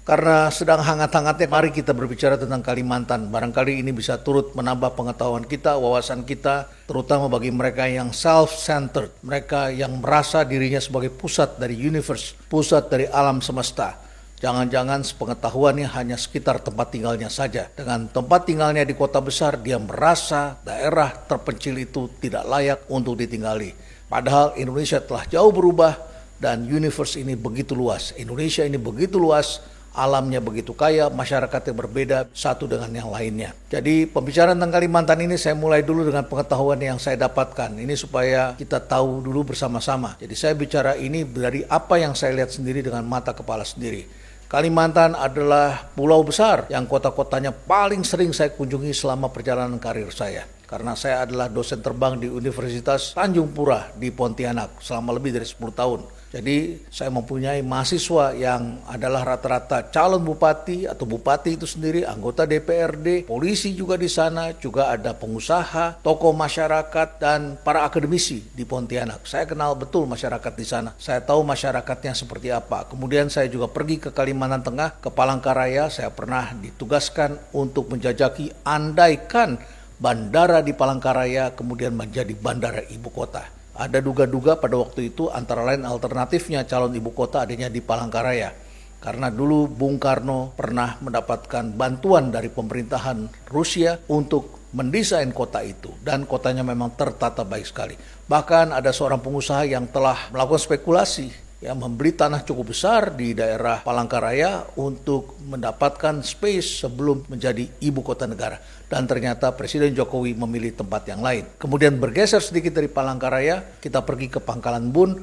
Karena sedang hangat-hangatnya, mari kita berbicara tentang Kalimantan. Barangkali ini bisa turut menambah pengetahuan kita, wawasan kita, terutama bagi mereka yang self-centered, mereka yang merasa dirinya sebagai pusat dari universe, pusat dari alam semesta. Jangan-jangan sepengetahuannya hanya sekitar tempat tinggalnya saja. Dengan tempat tinggalnya di kota besar, dia merasa daerah terpencil itu tidak layak untuk ditinggali. Padahal Indonesia telah jauh berubah dan universe ini begitu luas. Indonesia ini begitu luas, alamnya begitu kaya, masyarakatnya berbeda satu dengan yang lainnya. Jadi pembicaraan tentang Kalimantan ini saya mulai dulu dengan pengetahuan yang saya dapatkan. Ini supaya kita tahu dulu bersama-sama. Jadi saya bicara ini dari apa yang saya lihat sendiri dengan mata kepala sendiri. Kalimantan adalah pulau besar yang kota-kotanya paling sering saya kunjungi selama perjalanan karir saya. Karena saya adalah dosen terbang di Universitas Tanjung Pura di Pontianak selama lebih dari 10 tahun. Jadi saya mempunyai mahasiswa yang adalah rata-rata calon bupati atau bupati itu sendiri, anggota DPRD, polisi juga di sana, juga ada pengusaha, tokoh masyarakat, dan para akademisi di Pontianak. Saya kenal betul masyarakat di sana. Saya tahu masyarakatnya seperti apa. Kemudian saya juga pergi ke Kalimantan Tengah, ke Palangkaraya. Saya pernah ditugaskan untuk menjajaki andaikan bandara di Palangkaraya kemudian menjadi bandara ibu kota. Ada duga-duga pada waktu itu antara lain alternatifnya calon ibu kota adanya di Palangkaraya. Karena dulu Bung Karno pernah mendapatkan bantuan dari pemerintahan Rusia untuk mendesain kota itu. Dan kotanya memang tertata baik sekali. Bahkan ada seorang pengusaha yang telah melakukan spekulasi, membeli tanah cukup besar di daerah Palangkaraya untuk mendapatkan space sebelum menjadi ibu kota negara. Dan ternyata Presiden Jokowi memilih tempat yang lain. Kemudian bergeser sedikit dari Palangkaraya, kita pergi ke Pangkalan Bun,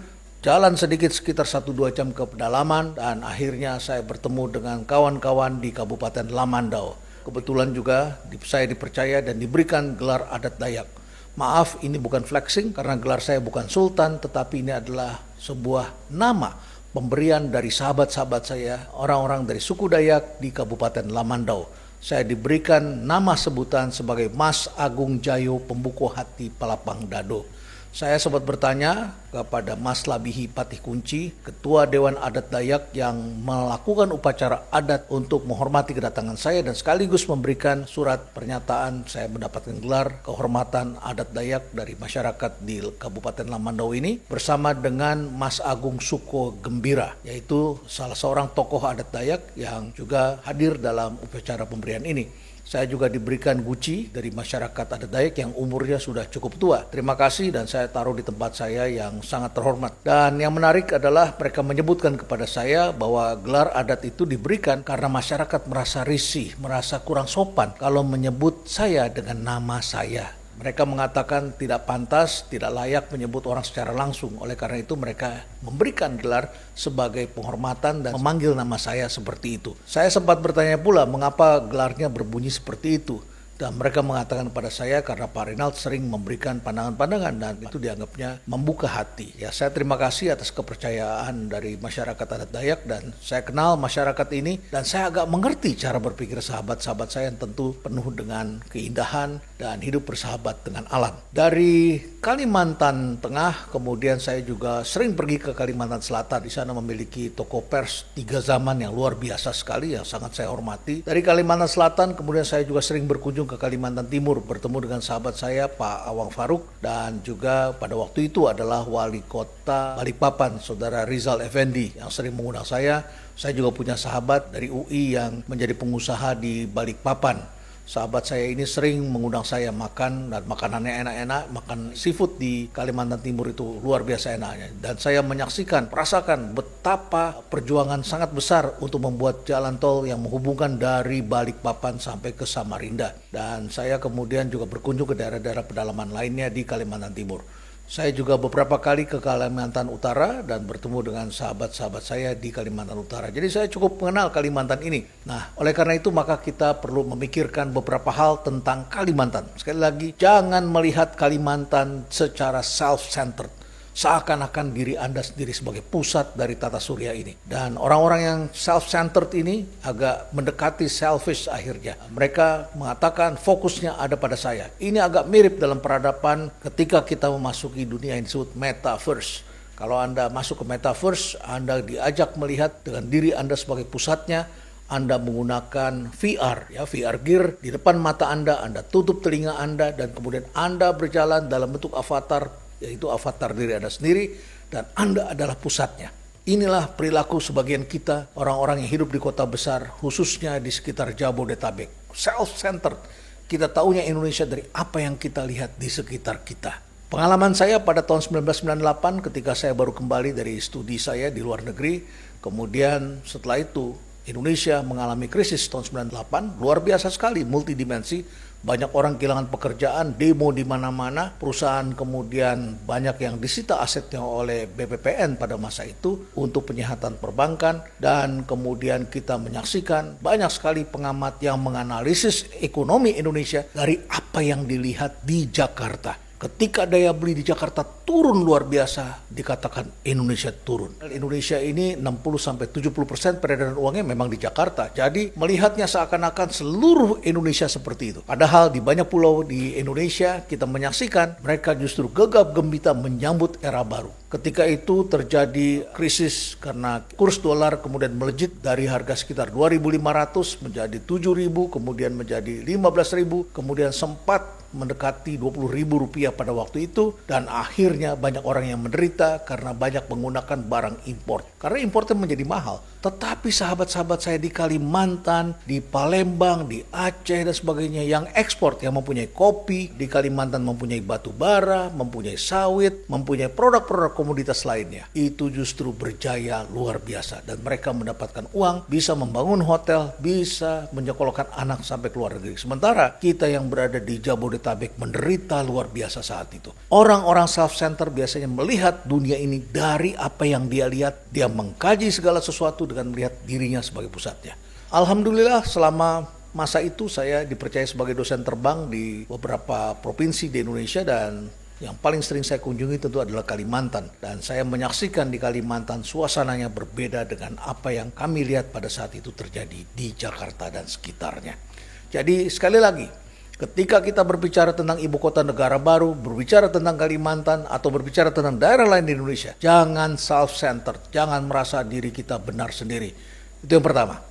jalan sedikit sekitar 1-2 jam ke pedalaman, dan akhirnya saya bertemu dengan kawan-kawan di Kabupaten Lamandau. Kebetulan juga saya dipercaya dan diberikan gelar adat Dayak. Maaf, ini bukan flexing karena gelar saya bukan sultan, tetapi ini adalah sebuah nama pemberian dari sahabat-sahabat saya, orang-orang dari suku Dayak di Kabupaten Lamandau. Saya diberikan nama sebutan sebagai Mas Agung Jayo Pembuku Hati Palapang Dado. Saya sempat bertanya kepada Mas Labihi Patih Kunci, Ketua Dewan Adat Dayak yang melakukan upacara adat untuk menghormati kedatangan saya dan sekaligus memberikan surat pernyataan saya mendapatkan gelar kehormatan adat Dayak dari masyarakat di Kabupaten Lamandau ini bersama dengan Mas Agung Suko Gembira, yaitu salah seorang tokoh adat Dayak yang juga hadir dalam upacara pemberian ini. Saya juga diberikan guci dari masyarakat adat Dayak yang umurnya sudah cukup tua. Terima kasih dan saya taruh di tempat saya yang sangat terhormat. Dan yang menarik adalah mereka menyebutkan kepada saya bahwa gelar adat itu diberikan karena masyarakat merasa risih, merasa kurang sopan kalau menyebut saya dengan nama saya. Mereka mengatakan tidak pantas, tidak layak menyebut orang secara langsung. Oleh karena itu mereka memberikan gelar sebagai penghormatan dan memanggil nama saya seperti itu. Saya sempat bertanya pula mengapa gelarnya berbunyi seperti itu. Dan mereka mengatakan kepada saya karena Pak Rinald sering memberikan pandangan-pandangan dan itu dianggapnya membuka hati. Ya, saya terima kasih atas kepercayaan dari masyarakat adat Dayak dan saya kenal masyarakat ini dan saya agak mengerti cara berpikir sahabat-sahabat saya yang tentu penuh dengan keindahan dan hidup bersahabat dengan alam. Dari Kalimantan Tengah kemudian saya juga sering pergi ke Kalimantan Selatan. Di sana memiliki toko pers 3 zaman yang luar biasa sekali yang sangat saya hormati. Dari Kalimantan Selatan kemudian saya juga sering berkunjung ke Kalimantan Timur bertemu dengan sahabat saya Pak Awang Faruk dan juga pada waktu itu adalah wali kota Balikpapan Saudara Rizal Effendi yang sering mengundang saya. Saya juga punya sahabat dari UI yang menjadi pengusaha di Balikpapan. Sahabat saya ini sering mengundang saya makan dan makanannya enak-enak, makan seafood di Kalimantan Timur itu luar biasa enaknya. Dan saya menyaksikan, merasakan betapa perjuangan sangat besar untuk membuat jalan tol yang menghubungkan dari Balikpapan sampai ke Samarinda. Dan saya kemudian juga berkunjung ke daerah-daerah pedalaman lainnya di Kalimantan Timur. Saya juga beberapa kali ke Kalimantan Utara dan bertemu dengan sahabat-sahabat saya di Kalimantan Utara. Jadi saya cukup mengenal Kalimantan ini. Nah, oleh karena itu maka kita perlu memikirkan beberapa hal tentang Kalimantan. Sekali lagi, jangan melihat Kalimantan secara self-centered. Seakan-akan diri Anda sendiri sebagai pusat dari tata surya ini. Dan orang-orang yang self-centered ini agak mendekati selfish akhirnya. Mereka mengatakan fokusnya ada pada saya. Ini agak mirip dalam peradaban ketika kita memasuki dunia yang disebut metaverse. Kalau Anda masuk ke metaverse, Anda diajak melihat dengan diri Anda sebagai pusatnya. Anda menggunakan VR, ya VR gear di depan mata Anda tutup telinga Anda, dan kemudian Anda berjalan dalam bentuk avatar, yaitu avatar diri Anda sendiri, dan Anda adalah pusatnya. Inilah perilaku sebagian kita, orang-orang yang hidup di kota besar, khususnya di sekitar Jabodetabek. Self-centered. Kita taunya Indonesia dari apa yang kita lihat di sekitar kita. Pengalaman saya pada tahun 1998 ketika saya baru kembali dari studi saya di luar negeri, kemudian setelah itu Indonesia mengalami krisis tahun 98, luar biasa sekali, multidimensi, banyak orang kehilangan pekerjaan, demo di mana-mana, perusahaan kemudian banyak yang disita asetnya oleh BPPN pada masa itu untuk penyihatan perbankan, dan kemudian kita menyaksikan banyak sekali pengamat yang menganalisis ekonomi Indonesia dari apa yang dilihat di Jakarta. Ketika daya beli di Jakarta turun luar biasa, dikatakan Indonesia turun. Indonesia ini 60-70% peredaran uangnya memang di Jakarta. Jadi melihatnya seakan-akan seluruh Indonesia seperti itu. Padahal di banyak pulau di Indonesia kita menyaksikan mereka justru gegap gembita menyambut era baru. Ketika itu terjadi krisis karena kurs dolar kemudian melejit dari harga sekitar 2.500 menjadi 7.000, kemudian menjadi 15.000, kemudian sempat mendekati Rp20.000 pada waktu itu, dan akhirnya banyak orang yang menderita karena banyak menggunakan barang impor. Karena importnya menjadi mahal. Tetapi sahabat-sahabat saya di Kalimantan, di Palembang, di Aceh dan sebagainya yang ekspor, yang mempunyai kopi, di Kalimantan mempunyai batu bara, mempunyai sawit, mempunyai produk-produk komoditas lainnya. Itu justru berjaya luar biasa, dan mereka mendapatkan uang, bisa membangun hotel, bisa menyekolahkan anak sampai ke luar negeri. Sementara kita yang berada di Jabodetabek menderita luar biasa saat itu. Orang-orang self-center biasanya melihat dunia ini dari apa yang dia lihat, dia mengkaji segala sesuatu dengan melihat dirinya sebagai pusatnya. Alhamdulillah selama masa itu saya dipercaya sebagai dosen terbang di beberapa provinsi di Indonesia, dan yang paling sering saya kunjungi tentu adalah Kalimantan. Dan saya menyaksikan di Kalimantan suasananya berbeda dengan apa yang kami lihat pada saat itu terjadi di Jakarta dan sekitarnya. Jadi sekali lagi, ketika kita berbicara tentang ibu kota negara baru, berbicara tentang Kalimantan, atau berbicara tentang daerah lain di Indonesia, jangan self-centered, jangan merasa diri kita benar sendiri. Itu yang pertama.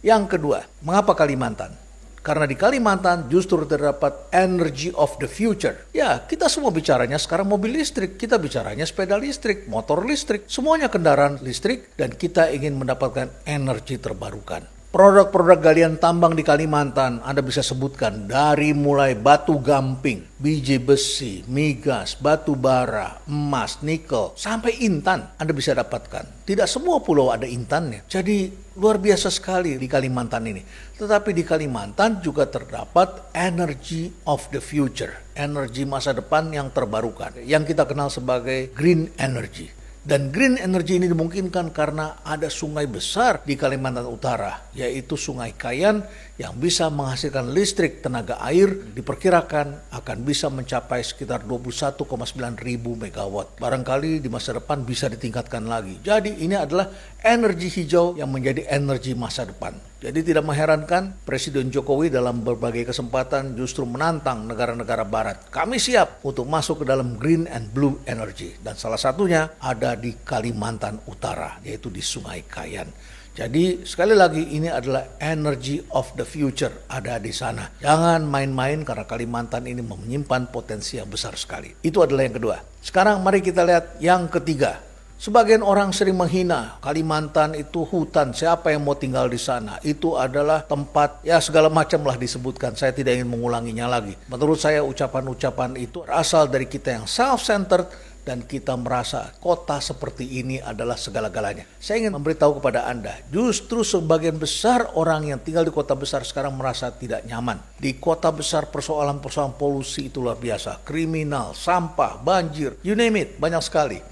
Yang kedua, mengapa Kalimantan? Karena di Kalimantan justru terdapat energy of the future. Ya, kita semua bicaranya sekarang mobil listrik, kita bicaranya sepeda listrik, motor listrik, semuanya kendaraan listrik, dan kita ingin mendapatkan energi terbarukan. Produk-produk galian tambang di Kalimantan Anda bisa sebutkan dari mulai batu gamping, biji besi, migas, batu bara, emas, nikel, sampai intan Anda bisa dapatkan. Tidak semua pulau ada intannya. Jadi luar biasa sekali di Kalimantan ini. Tetapi di Kalimantan juga terdapat energy of the future, energi masa depan yang terbarukan, yang kita kenal sebagai green energy. Dan green energy ini dimungkinkan karena ada sungai besar di Kalimantan Utara, yaitu Sungai Kayan, yang bisa menghasilkan listrik tenaga air, diperkirakan akan bisa mencapai sekitar 21,9 ribu megawatt. Barangkali di masa depan bisa ditingkatkan lagi. Jadi ini adalah energi hijau yang menjadi energi masa depan. Jadi tidak mengherankan Presiden Jokowi dalam berbagai kesempatan justru menantang negara-negara barat. Kami siap untuk masuk ke dalam green and blue energy. Dan salah satunya ada di Kalimantan Utara, yaitu di Sungai Kayan. Jadi sekali lagi ini adalah energy of the future ada di sana. Jangan main-main karena Kalimantan ini menyimpan potensi yang besar sekali. Itu adalah yang kedua. Sekarang mari kita lihat yang ketiga. Sebagian orang sering menghina Kalimantan itu hutan, siapa yang mau tinggal di sana? Itu adalah tempat, ya segala macam lah disebutkan, saya tidak ingin mengulanginya lagi. Menurut saya ucapan-ucapan itu berasal dari kita yang self-centered, dan kita merasa kota seperti ini adalah segala-galanya. Saya ingin memberitahu kepada Anda, justru sebagian besar orang yang tinggal di kota besar sekarang merasa tidak nyaman. Di kota besar persoalan-persoalan polusi itu luar biasa, kriminal, sampah, banjir, you name it, banyak sekali.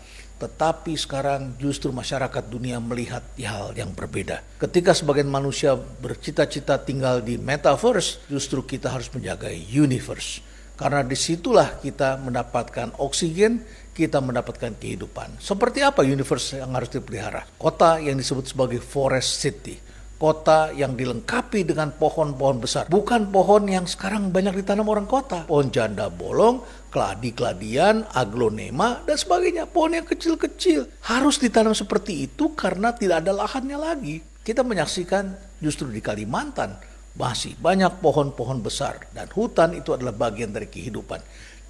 Tetapi sekarang justru masyarakat dunia melihat hal yang berbeda. Ketika sebagian manusia bercita-cita tinggal di metaverse, justru kita harus menjaga universe. Karena disitulah kita mendapatkan oksigen, kita mendapatkan kehidupan. Seperti apa universe yang harus dipelihara? Kota yang disebut sebagai forest city. Kota yang dilengkapi dengan pohon-pohon besar. Bukan pohon yang sekarang banyak ditanam orang kota. Pohon janda bolong, keladi-keladian, aglonema, dan sebagainya. Pohon yang kecil-kecil. Harus ditanam seperti itu karena tidak ada lahannya lagi. Kita menyaksikan justru di Kalimantan masih banyak pohon-pohon besar dan hutan itu adalah bagian dari kehidupan.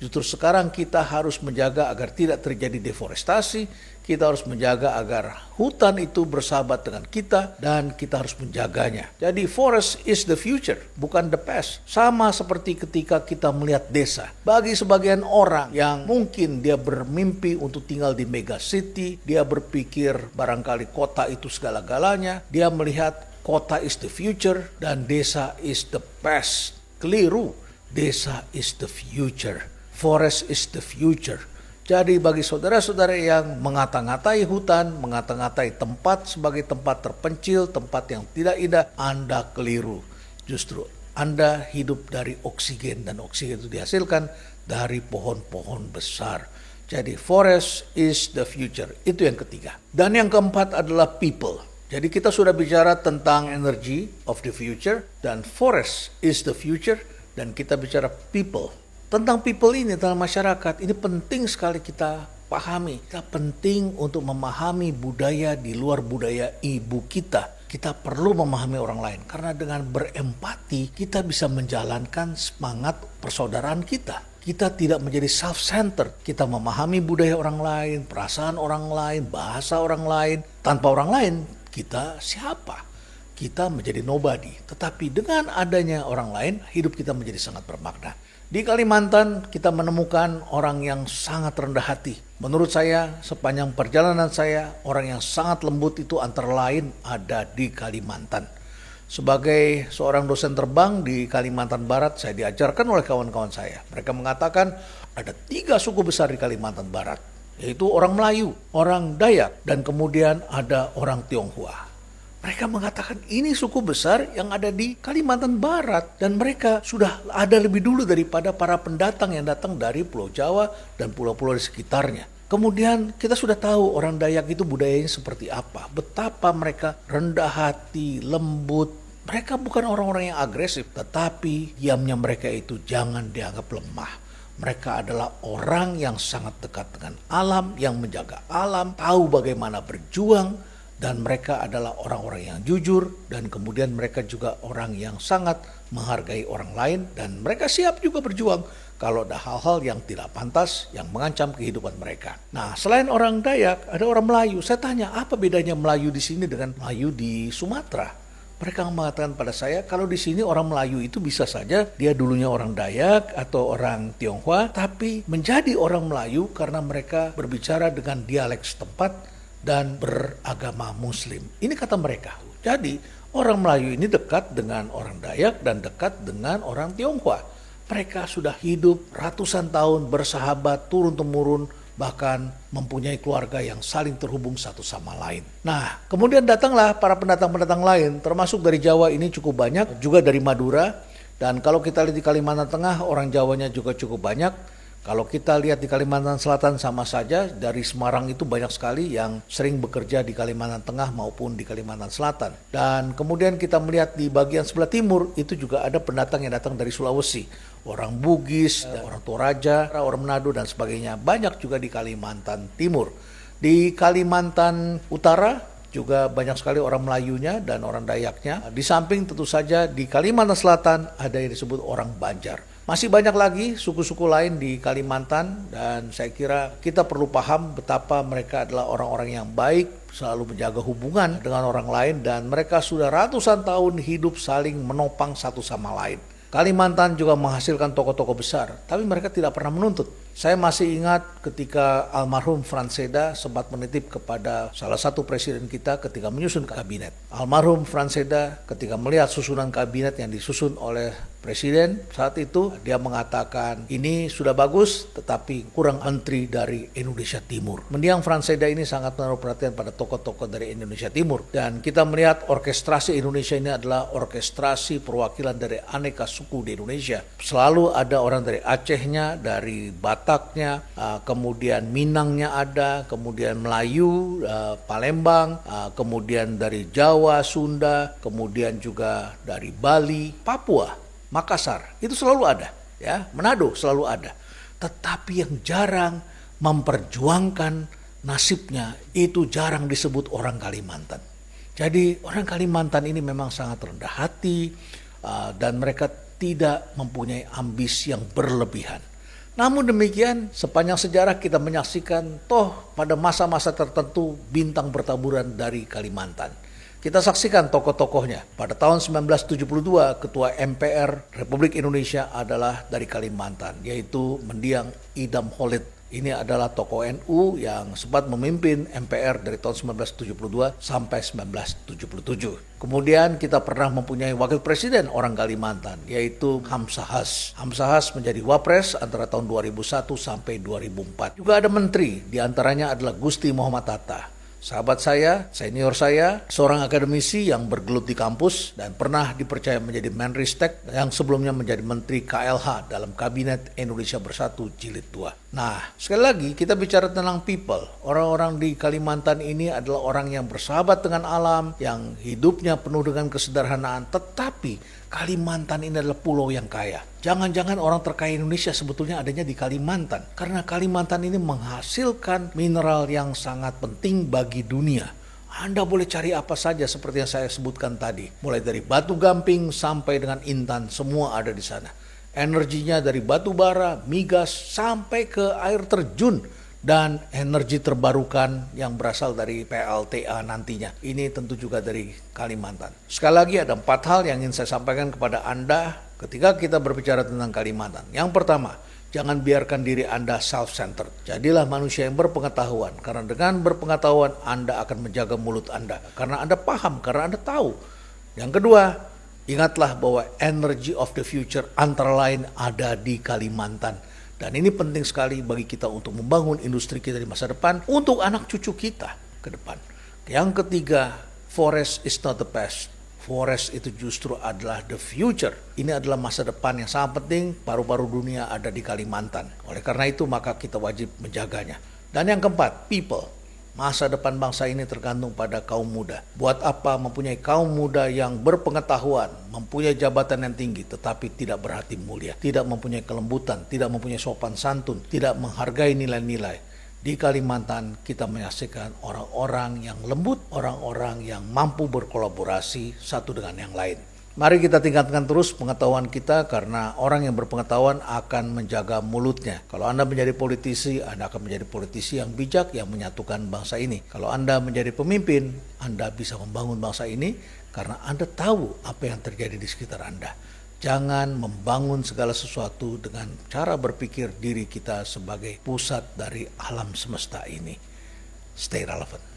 Justru sekarang kita harus menjaga agar tidak terjadi deforestasi, kita harus menjaga agar hutan itu bersahabat dengan kita dan kita harus menjaganya. Jadi forest is the future, bukan the past. Sama seperti ketika kita melihat desa. Bagi sebagian orang yang mungkin dia bermimpi untuk tinggal di mega city, dia berpikir barangkali kota itu segala-galanya, dia melihat kota is the future dan desa is the past. Keliru, desa is the future. Forest is the future. Jadi bagi saudara-saudara yang mengata-ngatai hutan, mengata-ngatai tempat sebagai tempat terpencil, tempat yang tidak indah, Anda keliru. Justru Anda hidup dari oksigen dan oksigen itu dihasilkan dari pohon-pohon besar. Jadi forest is the future. Itu yang ketiga. Dan yang keempat adalah people. Jadi kita sudah bicara tentang energy of the future dan forest is the future dan kita bicara people. Tentang people ini dalam masyarakat, ini penting sekali kita pahami. Kita penting untuk memahami budaya di luar budaya ibu kita. Kita perlu memahami orang lain. Karena dengan berempati, kita bisa menjalankan semangat persaudaraan kita. Kita tidak menjadi self-centered. Kita memahami budaya orang lain, perasaan orang lain, bahasa orang lain. Tanpa orang lain, kita siapa? Kita menjadi nobody. Tetapi dengan adanya orang lain, hidup kita menjadi sangat bermakna. Di Kalimantan kita menemukan orang yang sangat rendah hati. Menurut saya sepanjang perjalanan saya orang yang sangat lembut itu antara lain ada di Kalimantan. Sebagai seorang dosen terbang di Kalimantan Barat saya diajarkan oleh kawan-kawan saya. Mereka mengatakan ada 3 suku besar di Kalimantan Barat. Yaitu orang Melayu, orang Dayak dan kemudian ada orang Tionghoa. Mereka mengatakan ini suku besar yang ada di Kalimantan Barat dan mereka sudah ada lebih dulu daripada para pendatang yang datang dari Pulau Jawa dan pulau-pulau di sekitarnya. Kemudian kita sudah tahu orang Dayak itu budayanya seperti apa, betapa mereka rendah hati, lembut. Mereka bukan orang-orang yang agresif, tetapi diamnya mereka itu jangan dianggap lemah. Mereka adalah orang yang sangat dekat dengan alam, yang menjaga alam, tahu bagaimana berjuang. Dan mereka adalah orang-orang yang jujur dan kemudian mereka juga orang yang sangat menghargai orang lain dan mereka siap juga berjuang kalau ada hal-hal yang tidak pantas yang mengancam kehidupan mereka. Nah, selain orang Dayak, ada orang Melayu. Saya tanya, apa bedanya Melayu di sini dengan Melayu di Sumatera? Mereka mengatakan pada saya, kalau di sini orang Melayu itu bisa saja dia dulunya orang Dayak atau orang Tionghoa, tapi menjadi orang Melayu karena mereka berbicara dengan dialek setempat dan beragama Muslim. Ini kata mereka. Jadi orang Melayu ini dekat dengan orang Dayak dan dekat dengan orang Tionghoa. Mereka sudah hidup ratusan tahun bersahabat turun-temurun bahkan mempunyai keluarga yang saling terhubung satu sama lain. Nah, kemudian datanglah para pendatang-pendatang lain termasuk dari Jawa ini cukup banyak, juga dari Madura dan kalau kita lihat di Kalimantan Tengah orang Jawanya juga cukup banyak. Kalau kita lihat di Kalimantan Selatan sama saja, dari Semarang itu banyak sekali yang sering bekerja di Kalimantan Tengah maupun di Kalimantan Selatan. Dan kemudian kita melihat di bagian sebelah timur itu juga ada pendatang yang datang dari Sulawesi. Orang Bugis, orang Toraja, orang Manado dan sebagainya. Banyak juga di Kalimantan Timur. Di Kalimantan Utara juga banyak sekali orang Melayunya dan orang Dayaknya. Di samping tentu saja di Kalimantan Selatan ada yang disebut orang Banjar. Masih banyak lagi suku-suku lain di Kalimantan dan saya kira kita perlu paham betapa mereka adalah orang-orang yang baik, selalu menjaga hubungan dengan orang lain dan mereka sudah ratusan tahun hidup saling menopang satu sama lain. Kalimantan juga menghasilkan tokoh-tokoh besar, tapi mereka tidak pernah menuntut. Saya masih ingat ketika almarhum Frans Seda sempat menitip kepada salah satu presiden kita ketika menyusun kabinet. Almarhum Frans Seda ketika melihat susunan kabinet yang disusun oleh presiden saat itu, dia mengatakan ini sudah bagus tetapi kurang menteri dari Indonesia Timur. Mendiang Frans Seda ini sangat menaruh perhatian pada tokoh-tokoh dari Indonesia Timur. Dan kita melihat orkestrasi Indonesia ini adalah orkestrasi perwakilan dari aneka suku di Indonesia. Selalu ada orang dari Acehnya, dari Bataknya, kemudian Minangnya ada, kemudian Melayu, Palembang, kemudian dari Jawa, Sunda, kemudian juga dari Bali, Papua, Makassar, itu selalu ada, ya, Manado selalu ada. Tetapi yang jarang memperjuangkan nasibnya itu jarang disebut orang Kalimantan. Jadi orang Kalimantan ini memang sangat rendah hati dan mereka tidak mempunyai ambisi yang berlebihan. Namun demikian, sepanjang sejarah kita menyaksikan toh pada masa-masa tertentu bintang bertaburan dari Kalimantan. Kita saksikan tokoh-tokohnya. Pada tahun 1972, Ketua MPR Republik Indonesia adalah dari Kalimantan, yaitu mendiang Idam Holik. Ini adalah tokoh NU yang sempat memimpin MPR dari tahun 1972 sampai 1977. Kemudian kita pernah mempunyai wakil presiden orang Kalimantan, yaitu Hamzah Has. Hamzah Has menjadi wapres antara tahun 2001 sampai 2004. Juga ada menteri, diantaranya adalah Gusti Muhammad Hatta. Sahabat saya, senior saya, seorang akademisi yang bergelut di kampus dan pernah dipercaya menjadi Menristek yang sebelumnya menjadi Menteri KLH dalam Kabinet Indonesia Bersatu Jilid 2. Nah, sekali lagi kita bicara tentang people. Orang-orang di Kalimantan ini adalah orang yang bersahabat dengan alam, yang hidupnya penuh dengan kesederhanaan, tetapi Kalimantan ini adalah pulau yang kaya. Jangan-jangan orang terkaya Indonesia sebetulnya adanya di Kalimantan. Karena Kalimantan ini menghasilkan mineral yang sangat penting bagi dunia. Anda boleh cari apa saja seperti yang saya sebutkan tadi. Mulai dari batu gamping sampai dengan intan, semua ada di sana. Energinya dari batu bara, migas, sampai ke air terjun. Dan energi terbarukan yang berasal dari PLTA nantinya. Ini tentu juga dari Kalimantan. Sekali lagi ada 4 hal yang ingin saya sampaikan kepada Anda ketika kita berbicara tentang Kalimantan. Yang pertama, jangan biarkan diri Anda self-centered. Jadilah manusia yang berpengetahuan. Karena dengan berpengetahuan Anda akan menjaga mulut Anda. Karena Anda paham, karena Anda tahu. Yang kedua, ingatlah bahwa energy of the future antara lain ada di Kalimantan. Dan ini penting sekali bagi kita untuk membangun industri kita di masa depan untuk anak cucu kita ke depan. Yang ketiga, forest is not the past. Forest itu justru adalah the future. Ini adalah masa depan yang sangat penting, paru-paru dunia ada di Kalimantan. Oleh karena itu maka kita wajib menjaganya. Dan yang keempat, people. Masa depan bangsa ini tergantung pada kaum muda. Buat apa mempunyai kaum muda yang berpengetahuan, mempunyai jabatan yang tinggi, tetapi tidak berhati mulia, tidak mempunyai kelembutan, tidak mempunyai sopan santun, tidak menghargai nilai-nilai. Di Kalimantan kita menyaksikan orang-orang yang lembut, orang-orang yang mampu berkolaborasi satu dengan yang lain. Mari kita tingkatkan terus pengetahuan kita karena orang yang berpengetahuan akan menjaga mulutnya. Kalau Anda menjadi politisi, Anda akan menjadi politisi yang bijak yang menyatukan bangsa ini. Kalau Anda menjadi pemimpin, Anda bisa membangun bangsa ini karena Anda tahu apa yang terjadi di sekitar Anda. Jangan membangun segala sesuatu dengan cara berpikir diri kita sebagai pusat dari alam semesta ini. Stay relevant.